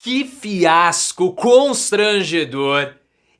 Que fiasco constrangedor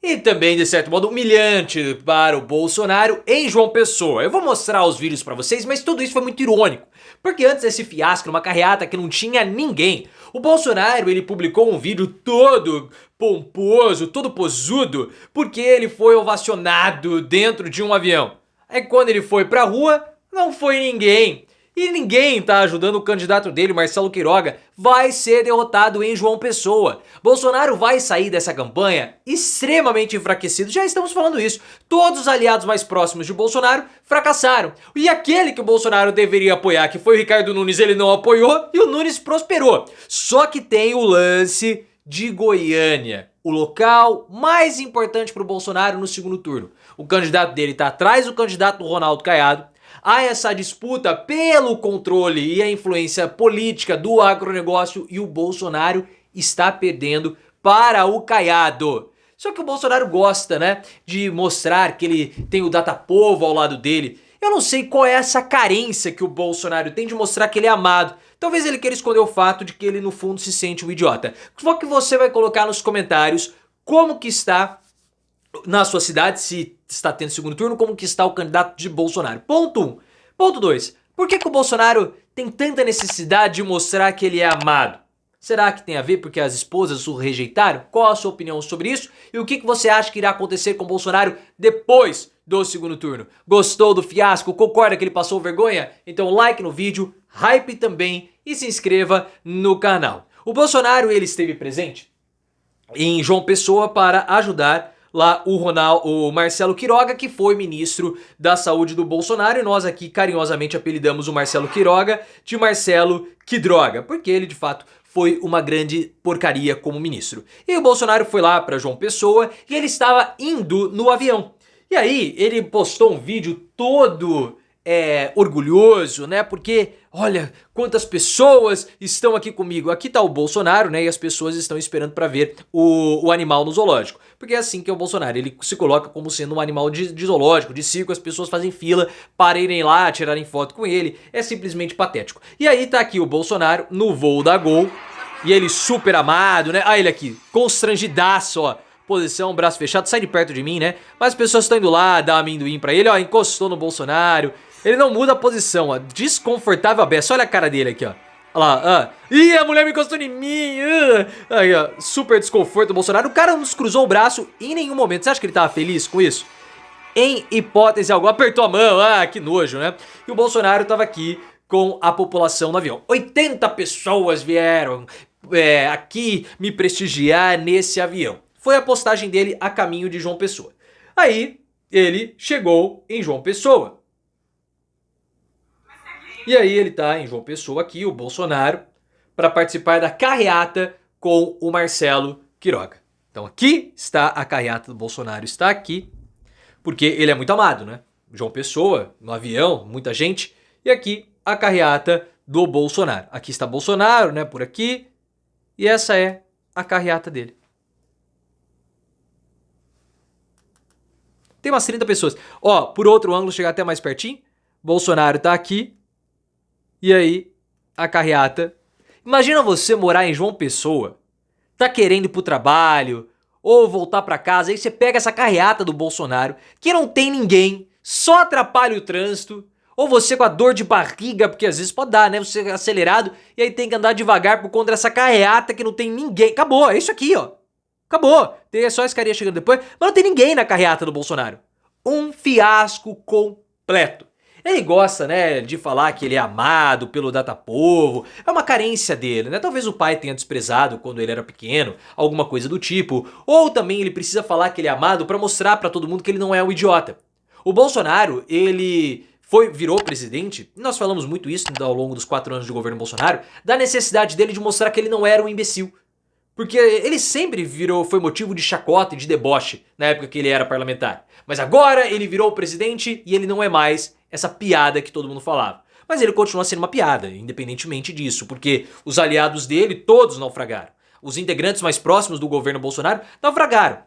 e também, de certo modo, humilhante para o Bolsonaro em João Pessoa. Eu vou mostrar os vídeos para vocês, mas tudo isso foi muito irônico. Porque antes desse fiasco, numa carreata que não tinha ninguém, o Bolsonaro ele publicou um vídeo todo pomposo, todo posudo, porque ele foi ovacionado dentro de um avião. Aí quando ele foi pra rua, não foi ninguém. E ninguém tá ajudando o candidato dele, Marcelo Queiroga, vai ser derrotado em João Pessoa. Bolsonaro vai sair dessa campanha extremamente enfraquecido, já estamos falando isso. Todos os aliados mais próximos de Bolsonaro fracassaram. E aquele que o Bolsonaro deveria apoiar, que foi o Ricardo Nunes, ele não apoiou e o Nunes prosperou. Só que tem o lance de Goiânia, o local mais importante para o Bolsonaro no segundo turno. O candidato dele está atrás do candidato do Ronaldo Caiado. Há essa disputa pelo controle e a influência política do agronegócio e o Bolsonaro está perdendo para o Caiado. Só que o Bolsonaro gosta, né, de mostrar que ele tem o Datapovo ao lado dele. Eu não sei qual é essa carência que o Bolsonaro tem de mostrar que ele é amado. Talvez ele queira esconder o fato de que ele no fundo se sente um idiota. Só que você vai colocar nos comentários como que está na sua cidade, se está tendo segundo turno, como que está o candidato de Bolsonaro. Ponto 1. Ponto 2. Por que o Bolsonaro tem tanta necessidade de mostrar que ele é amado? Será que tem a ver porque as esposas o rejeitaram? Qual a sua opinião sobre isso? E o que você acha que irá acontecer com o Bolsonaro depois do segundo turno? Gostou do fiasco? Concorda que ele passou vergonha? Então like no vídeo, hype também e se inscreva no canal. O Bolsonaro ele esteve presente em João Pessoa para ajudar lá o Marcelo Queiroga, que foi ministro da Saúde do Bolsonaro, e nós aqui carinhosamente apelidamos o Marcelo Queiroga de Marcelo Quidroga, porque ele de fato foi uma grande porcaria como ministro. E o Bolsonaro foi lá para João Pessoa e ele estava indo no avião. E aí ele postou um vídeo todo orgulhoso, né? Porque, olha, quantas pessoas estão aqui comigo. Aqui tá o Bolsonaro, né? E as pessoas estão esperando para ver o animal no zoológico. Porque é assim que é o Bolsonaro. Ele se coloca como sendo um animal de zoológico, de circo. As pessoas fazem fila para irem lá, tirarem foto com ele. É simplesmente patético. E aí tá aqui o Bolsonaro no voo da Gol. E ele super amado, né? Ah, ele aqui, constrangidaço, ó. Posição, braço fechado, sai de perto de mim, né? Mas as pessoas estão indo lá, dá amendoim pra ele, ó, encostou no Bolsonaro. Ele não muda a posição, ó, desconfortável a beça. Olha a cara dele aqui, ó. Olha lá, ih, a mulher me encostou em mim. Aí, ó, super desconforto do Bolsonaro. O cara não cruzou o braço em nenhum momento. Você acha que ele tava feliz com isso? Em hipótese alguma, apertou a mão, que nojo, né? E o Bolsonaro tava aqui com a população no avião. 80 pessoas vieram aqui me prestigiar nesse avião. Foi a postagem dele a caminho de João Pessoa. Aí ele chegou em João Pessoa. E aí ele tá em João Pessoa aqui, o Bolsonaro, para participar da carreata com o Marcelo Queiroga. Então aqui está a carreata do Bolsonaro, está aqui, porque ele é muito amado, né? João Pessoa, no avião, muita gente. E aqui a carreata do Bolsonaro. Aqui está Bolsonaro, né, por aqui. E essa é a carreata dele. Tem umas 30 pessoas. Ó, por outro ângulo, chegar até mais pertinho. Bolsonaro tá aqui. E aí, a carreata. Imagina você morar em João Pessoa, tá querendo ir pro trabalho ou voltar pra casa, aí você pega essa carreata do Bolsonaro, que não tem ninguém, só atrapalha o trânsito, ou você com a dor de barriga, porque às vezes pode dar, né? Você é acelerado e aí tem que andar devagar por conta dessa carreata que não tem ninguém. Acabou, é isso aqui, ó. Acabou. Tem só esse carinha chegando depois, mas não tem ninguém na carreata do Bolsonaro. Um fiasco completo. Ele gosta, né, de falar que ele é amado pelo Datapovo, é uma carência dele, né? Talvez o pai tenha desprezado quando ele era pequeno, alguma coisa do tipo, ou também ele precisa falar que ele é amado pra mostrar pra todo mundo que ele não é um idiota. O Bolsonaro, ele virou presidente, e nós falamos muito isso ao longo dos 4 anos de governo Bolsonaro, da necessidade dele de mostrar que ele não era um imbecil. Porque ele sempre foi motivo de chacota e de deboche na época que ele era parlamentar. Mas agora ele virou presidente e ele não é mais essa piada que todo mundo falava. Mas ele continua sendo uma piada, independentemente disso, porque os aliados dele todos naufragaram. Os integrantes mais próximos do governo Bolsonaro naufragaram.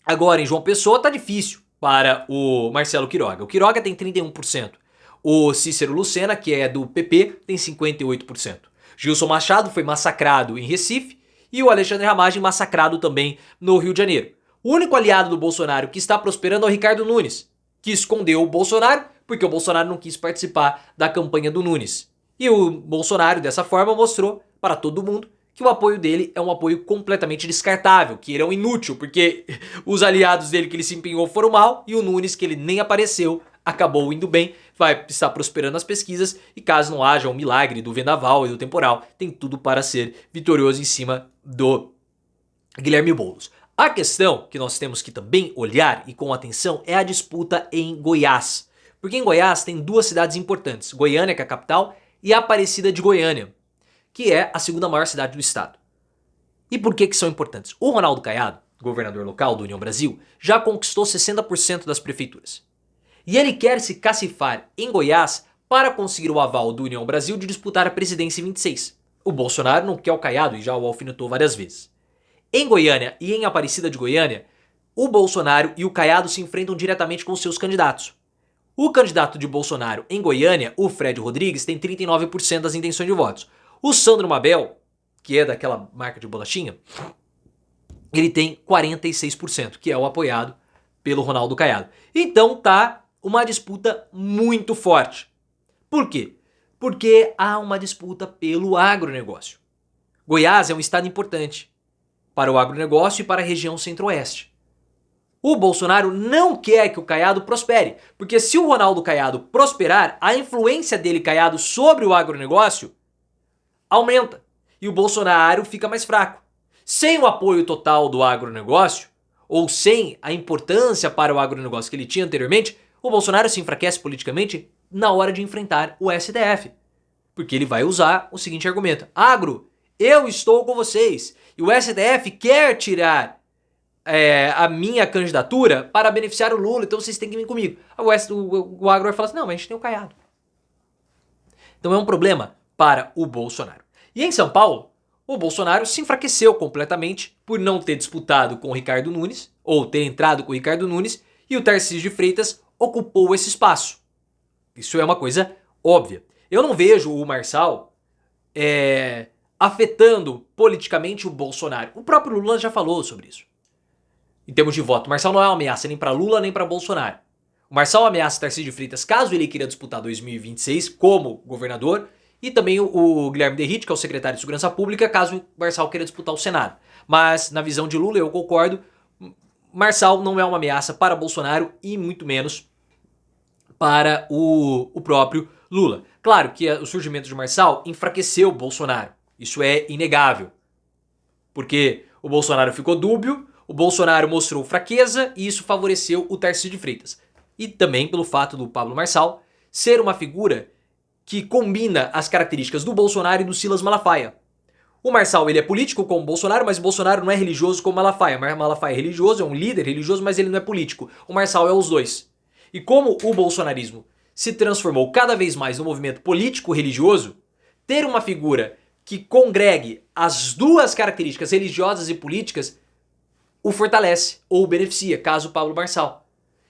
Agora em João Pessoa tá difícil para o Marcelo Queiroga. O Queiroga tem 31%. O Cícero Lucena, que é do PP, tem 58%. Gilson Machado foi massacrado em Recife e o Alexandre Ramagem massacrado também no Rio de Janeiro. O único aliado do Bolsonaro que está prosperando é o Ricardo Nunes, que escondeu o Bolsonaro porque o Bolsonaro não quis participar da campanha do Nunes. E o Bolsonaro, dessa forma, mostrou para todo mundo que o apoio dele é um apoio completamente descartável, que ele é um inútil, porque os aliados dele que ele se empenhou foram mal e o Nunes, que ele nem apareceu, acabou indo bem, vai estar prosperando nas pesquisas e caso não haja um milagre do vendaval e do temporal, tem tudo para ser vitorioso em cima do Guilherme Boulos. A questão que nós temos que também olhar e com atenção é a disputa em Goiás. Porque em Goiás tem duas cidades importantes, Goiânia, que é a capital, e Aparecida de Goiânia, que é a segunda maior cidade do estado. E por que são importantes? O Ronaldo Caiado, governador local do União Brasil, já conquistou 60% das prefeituras. E ele quer se cacifar em Goiás para conseguir o aval do União Brasil de disputar a presidência em 26. O Bolsonaro não quer o Caiado e já o alfinetou várias vezes. Em Goiânia e em Aparecida de Goiânia, o Bolsonaro e o Caiado se enfrentam diretamente com seus candidatos. O candidato de Bolsonaro em Goiânia, o Fred Rodrigues, tem 39% das intenções de votos. O Sandro Mabel, que é daquela marca de bolachinha, ele tem 46%, que é o apoiado pelo Ronaldo Caiado. Então tá uma disputa muito forte. Por quê? Porque há uma disputa pelo agronegócio. Goiás é um estado importante para o agronegócio e para a região centro-oeste. O Bolsonaro não quer que o Caiado prospere, porque se o Ronaldo Caiado prosperar, a influência dele, Caiado, sobre o agronegócio aumenta e o Bolsonaro fica mais fraco. Sem o apoio total do agronegócio, ou sem a importância para o agronegócio que ele tinha anteriormente, o Bolsonaro se enfraquece politicamente na hora de enfrentar o STF. Porque ele vai usar o seguinte argumento: agro, eu estou com vocês. E o STF quer tirar a minha candidatura para beneficiar o Lula, então vocês têm que vir comigo. O agro vai falar assim: não, mas a gente tem o Caiado. Então é um problema para o Bolsonaro. E em São Paulo, o Bolsonaro se enfraqueceu completamente por não ter disputado com o Ricardo Nunes, ou ter entrado com o Ricardo Nunes, e o Tarcísio de Freitas ocupou esse espaço. Isso é uma coisa óbvia. Eu não vejo o Marçal afetando politicamente o Bolsonaro. O próprio Lula já falou sobre isso. Em termos de voto, o Marçal não é uma ameaça nem para Lula nem para Bolsonaro. O Marçal ameaça Tarcísio de Freitas caso ele queira disputar 2026 como governador, e também o Guilherme Derrite, que é o secretário de Segurança Pública, caso o Marçal queira disputar o Senado. Mas, na visão de Lula, eu concordo, Marçal não é uma ameaça para Bolsonaro e muito menos para o próprio Lula. Claro que o surgimento de Marçal enfraqueceu o Bolsonaro. Isso é inegável. Porque o Bolsonaro ficou dúbio, o Bolsonaro mostrou fraqueza e isso favoreceu o Tarcísio de Freitas. E também pelo fato do Pablo Marçal ser uma figura que combina as características do Bolsonaro e do Silas Malafaia. O Marçal, ele é político como o Bolsonaro, mas o Bolsonaro não é religioso como o Malafaia. Malafaia é religioso, é um líder religioso, mas ele não é político. O Marçal é os dois. E como o bolsonarismo se transformou cada vez mais num movimento político-religioso, ter uma figura que congregue as duas características religiosas e políticas o fortalece ou o beneficia, caso Pablo Marçal.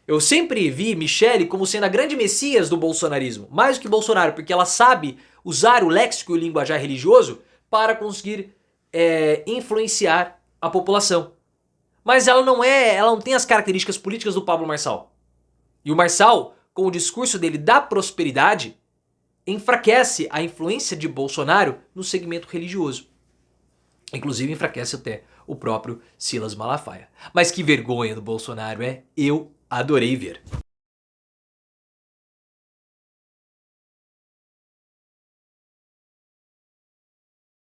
Eu sempre vi Michele como sendo a grande messias do bolsonarismo, mais do que Bolsonaro, porque ela sabe usar o léxico e o linguajar religioso para conseguir influenciar a população. Mas ela não tem as características políticas do Pablo Marçal. E o Marçal, com o discurso dele da prosperidade, enfraquece a influência de Bolsonaro no segmento religioso. Inclusive enfraquece até o próprio Silas Malafaia. Mas que vergonha do Bolsonaro, eu adorei ver.